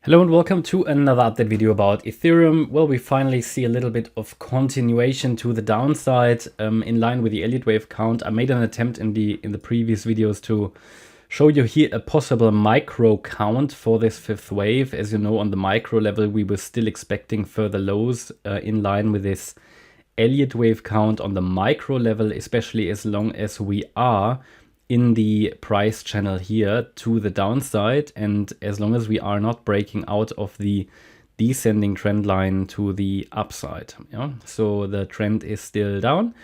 Hello and welcome to another update video about Ethereum. Well, we finally see a little bit of continuation to the downside in line with the Elliott Wave count. I made an attempt in the previous videos to show you here a possible micro count for this fifth wave. As you know, on the micro level, we were still expecting further lows in line with this Elliott Wave count on the micro level, especially as long as we are in the price channel here to the downside, and as long as we are not breaking out of the descending trend line to the upside. So the trend is still down,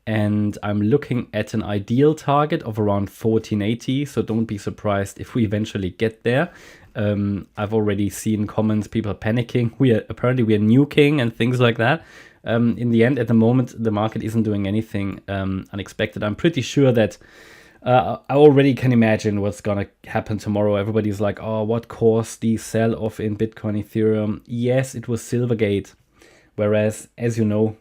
and I'm looking at an ideal target of around 1480, so don't be surprised if we eventually get there. I've already seen comments, people panicking. Apparently we are nuking and things like that. In the end, at the moment, the market isn't doing anything unexpected. I'm pretty sure that I already can imagine what's gonna happen tomorrow. Everybody's like, oh, what caused the sell-off in Bitcoin, Ethereum? Yes, it was Silvergate. Whereas, as you know,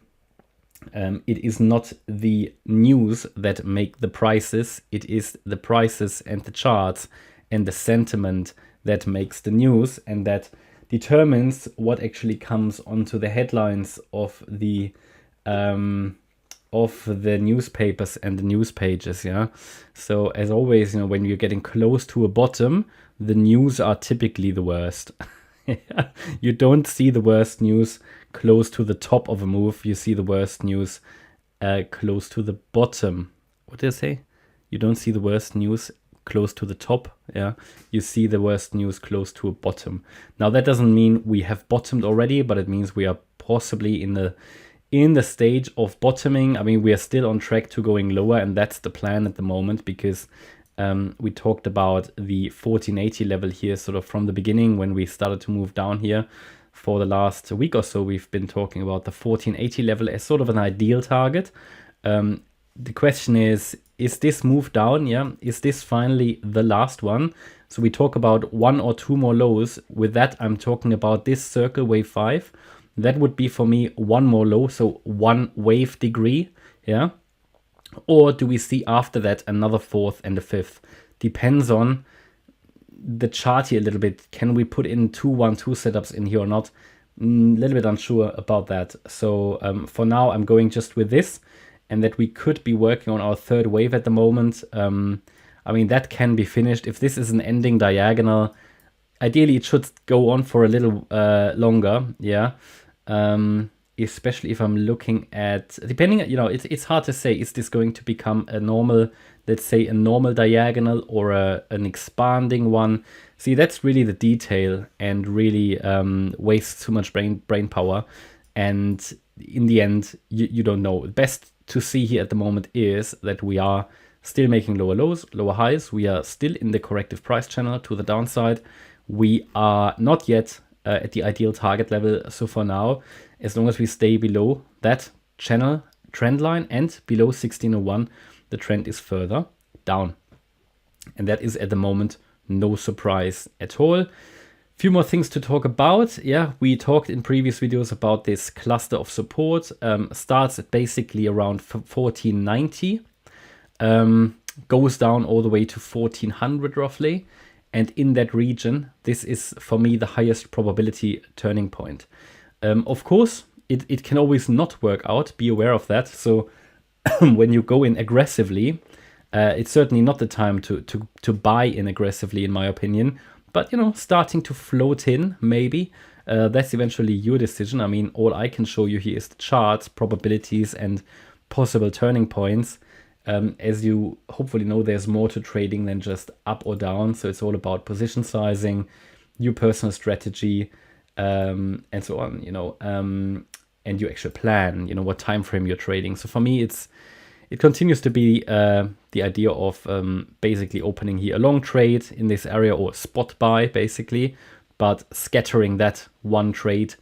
it is not the news that make the prices. It is the prices and the charts and the sentiment that makes the news, and that determines what actually comes onto the headlines of the newspapers and the news pages. So as always, when you're getting close to a bottom, the news are typically the worst. You don't see the worst news close to the top of a move. You see the worst news close to the bottom. What did I say? You don't see the worst news close to the top. You see the worst news close to a bottom. Now that doesn't mean we have bottomed already, but it means we are possibly in the stage of bottoming. I mean, we are still on track to going lower, and that's the plan at the moment, because we talked about the 1480 level here sort of from the beginning when we started to move down here. For the last week or so, we've been talking about the 1480 level as sort of an ideal target. The question is this move down? Is this finally the last one? So we talk about one or two more lows. With that, I'm talking about this circle, wave 5. That would be for me one more low, so one wave degree, Or do we see after that another fourth and a fifth? Depends on the chart here a little bit. Can we put in 2-1-2 setups in here or not? A little bit unsure about that. So for now, I'm going just with this, and that we could be working on our third wave at the moment. I mean, that can be finished. If this is an ending diagonal, ideally it should go on for a little longer, especially if I'm looking at, depending, it's hard to say, is this going to become a normal, let's say a normal diagonal or an expanding one? See, that's really the detail, and really wastes too much brain power. And in the end, you don't know. Best to see here at the moment is that we are still making lower lows, lower highs. We are still in the corrective price channel to the downside. We are not yet at the ideal target level. So for now, as long as we stay below that channel trend line and below 1601, the trend is further down. And that is at the moment no surprise at all. Few more things to talk about. We talked in previous videos about this cluster of support. Starts at basically around 1490, goes down all the way to 1400 roughly. And in that region, this is for me the highest probability turning point. Of course, it can always not work out. Be aware of that. So when you go in aggressively, it's certainly not the time to buy in aggressively, in my opinion. But, starting to float in, maybe, that's eventually your decision. I mean, all I can show you here is the charts, probabilities, and possible turning points. As you hopefully know, there's more to trading than just up or down. So it's all about position sizing, your personal strategy, and so on, and your actual plan, what time frame you're trading. So for me, it continues to be the idea of basically opening here a long trade in this area, or spot buy basically, but scattering that one trade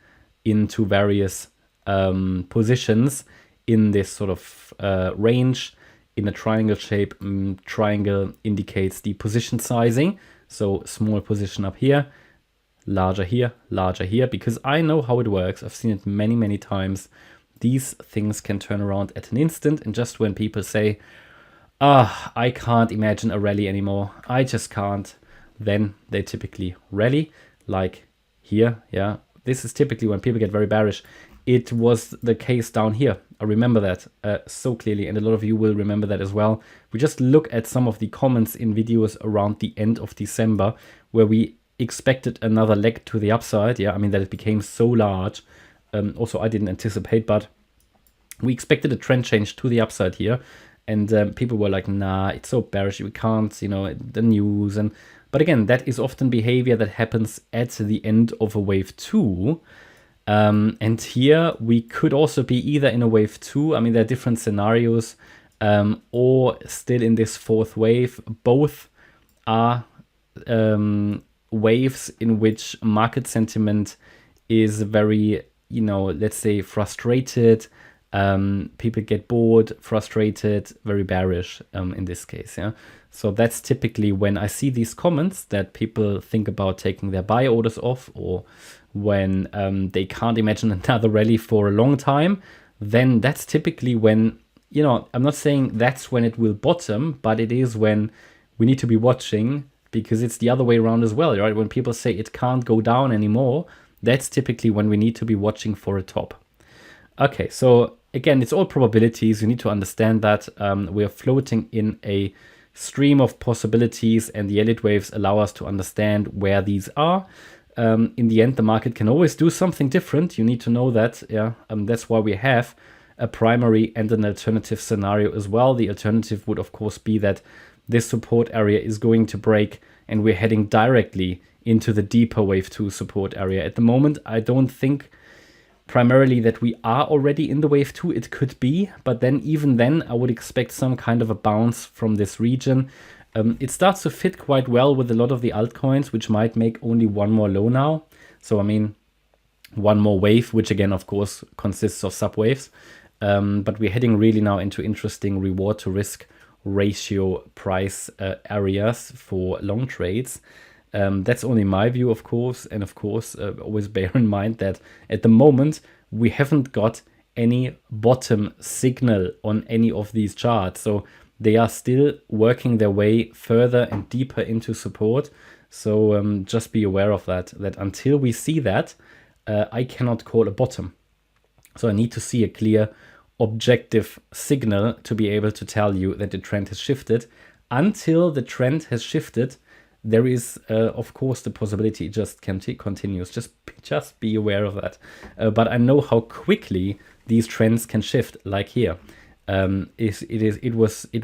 into various positions in this sort of range in a triangle shape. Triangle indicates the position sizing. So small position up here, larger here, because I know how it works. I've seen it many, many times. These things can turn around at an instant, and just when people say, I can't imagine a rally anymore, I just can't, then they typically rally like here, yeah, this is typically when people get very bearish. It was the case down here. I remember that so clearly, and a lot of you will remember that as well. We just look at some of the comments in videos around the end of December where we expected another leg to the upside. Yeah, I mean that it became so large. Also, I didn't anticipate, but we expected a trend change to the upside here. And people were like, nah, it's so bearish, we can't, you know, the news. But again, that is often behavior that happens at the end of a wave 2. And here we could also be either in a wave 2, I mean, there are different scenarios, or still in this fourth wave. Both are waves in which market sentiment is very, you know, let's say frustrated. People get bored, frustrated, very bearish in this case. Yeah. So that's typically when I see these comments that people think about taking their buy orders off, or when they can't imagine another rally for a long time, then that's typically when, you know, I'm not saying that's when it will bottom, but it is when we need to be watching, because it's the other way around as well, right? When people say it can't go down anymore, that's typically when we need to be watching for a top. Okay, so again, it's all probabilities. You need to understand that we are floating in a stream of possibilities, and the Elliott Waves allow us to understand where these are. In the end, the market can always do something different. You need to know that. Yeah, that's why we have a primary and an alternative scenario as well. The alternative would, of course, be that this support area is going to break and we're heading directly into the deeper wave 2 support area. At the moment, I don't think primarily that we are already in the wave 2. It could be, but then even then I would expect some kind of a bounce from this region. It starts to fit quite well with a lot of the altcoins, which might make only one more low now. So I mean, one more wave, which again, of course, consists of subwaves. But we're heading really now into interesting reward to risk ratio price areas for long trades. That's only my view, of course. And of course, always bear in mind that at the moment, we haven't got any bottom signal on any of these charts. So they are still working their way further and deeper into support. So just be aware of that until we see that, I cannot call a bottom. So I need to see a clear objective signal to be able to tell you that the trend has shifted. Until the trend has shifted, there is, of course, the possibility it just continues. Just be aware of that. But I know how quickly these trends can shift, like here. It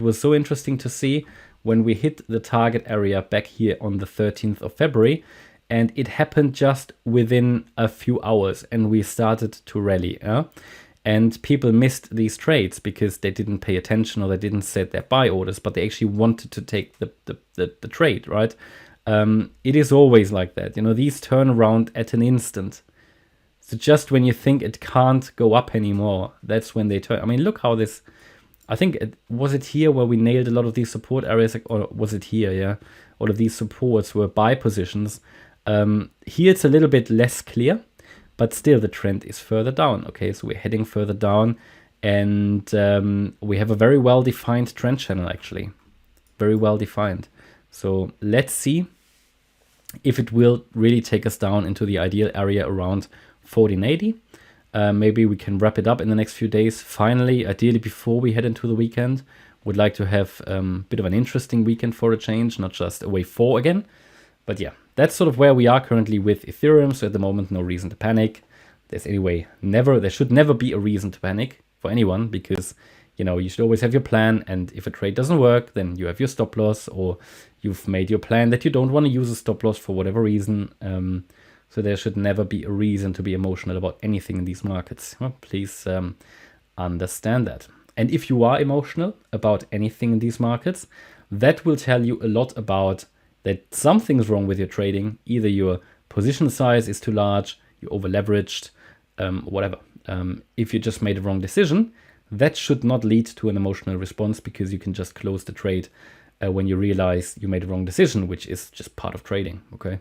was so interesting to see when we hit the target area back here on the 13th of February, and it happened just within a few hours, and we started to rally. And people missed these trades because they didn't pay attention or they didn't set their buy orders, but they actually wanted to take the trade, right? It is always like that. You know, these turn around at an instant. So just when you think it can't go up anymore, that's when they turn. I mean, look how this, I think, was it here where we nailed a lot of these support areas, or was it here? Yeah, all of these supports were buy positions. Here it's a little bit less clear, but still the trend is further down. Okay, so we're heading further down, and we have a very well-defined trend channel, actually. Very well-defined. So let's see if it will really take us down into the ideal area around 1480. Maybe we can wrap it up in the next few days. Finally, ideally before we head into the weekend. Would like to have a bit of an interesting weekend for a change, not just a wave 4 again. But yeah, that's sort of where we are currently with Ethereum. So at the moment, no reason to panic. There should never be a reason to panic for anyone, because, you know, you should always have your plan. And if a trade doesn't work, then you have your stop loss, or you've made your plan that you don't want to use a stop loss for whatever reason. So there should never be a reason to be emotional about anything in these markets. Well, please understand that. And if you are emotional about anything in these markets, that will tell you a lot about that something's wrong with your trading. Either your position size is too large, you're over leveraged, whatever. If you just made a wrong decision, that should not lead to an emotional response, because you can just close the trade when you realize you made a wrong decision, which is just part of trading. Okay.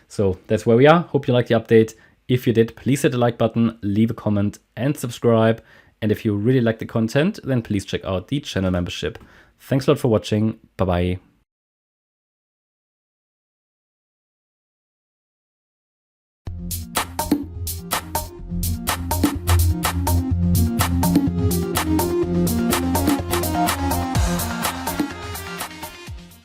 So that's where we are. Hope you liked the update. If you did, please hit the like button, leave a comment and subscribe. And if you really like the content, then please check out the channel membership. Thanks a lot for watching. Bye-bye.